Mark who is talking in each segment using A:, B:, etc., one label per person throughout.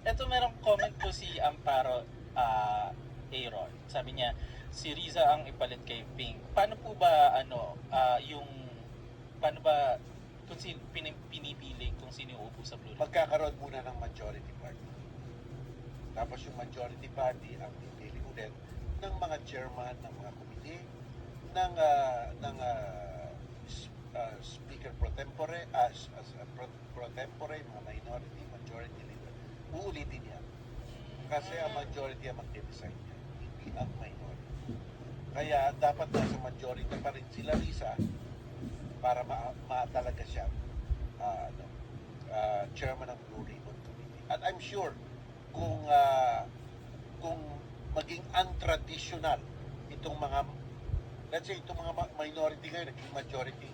A: Eto merong comment po si Amparo Aaron. Sabi niya, si Riza ang ipalit kay Ping. Paano po ba paano ba kung pinipili kung sino yung uupo sa Blue Line?
B: Magkakaroon muna ng majority party. Tapos yung majority party ang pipili ulit ng mga chairman ng mga committee, ng speaker pro tempore, pro tempore, mga minority, majority leader. Uulitin yan. Kasi ang majority ang mag-decide yan, hindi ang minority. Kaya dapat nasa majority pa rin sila Risa para talaga siya chairman ng Blue Ribbon Committee. At I'm sure kung maging untraditional itong mga, let's say itong mga minority ngayon naging majority,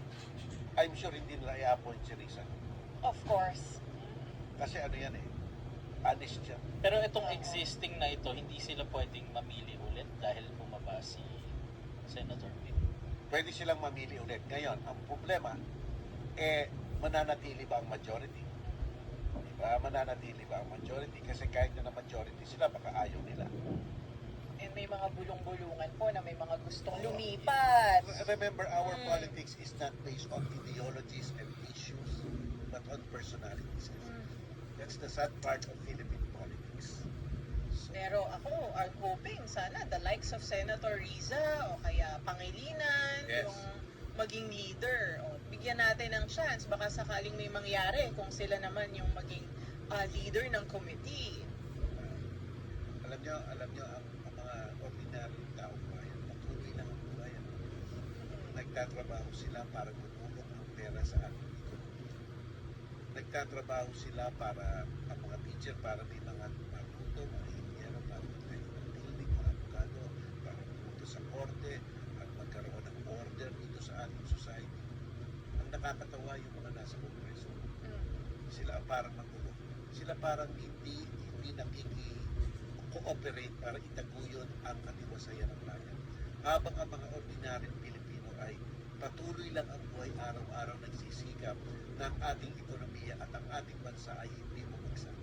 B: I'm sure hindi nila i-appoint si Risa.
C: Of course.
B: Kasi ano yan honest siya.
A: Pero itong existing na ito, hindi sila pwedeng mamili ulit dahil bumaba si Senator Ping.
B: Pwede silang mamili ulit. Ngayon, ang problema, mananatili ba ang majority? Diba? Mananatili ba ang majority? Kasi kahit na majority sila, baka ayaw nila.
C: And may mga bulong-bulungan po na may mga gustong lumipat.
B: Remember, our politics is not based on ideologies and issues, but on personalities. That's the sad part of Philippine politics. So,
C: Pero ako, I'm hoping sana the likes of Senator Riza o kaya Pangilinan,
B: Yes.
C: yung maging leader. O, bigyan natin ng chance. Baka sakaling may mangyari kung sila naman yung maging leader ng committee.
B: alam nyo, ang mga ordinary taong bayan, patuloy lang ang bayan. Nagtatrabaho sila para tumulong ng pera sa ating ekonomiya. Nagtatrabaho sila para ang mga teacher, para may mga matuto, mga ingyero, para magtayo ng building, mga abogado, para pumunta sa korte at magkaroon ng order dito sa ating society. Ang nakakatawa yung mga nasa kongreso. Sila parang magulo. Sila parang hindi nakiki-cooperate para itaguyod ang katiwasayan ng bayan. Habang ang mga ordinaryong Pilipino ay patuloy lang ang buhay araw-araw nagsisikap ng ating ekonomiya at ang ating bansa ay hindi bumagsak.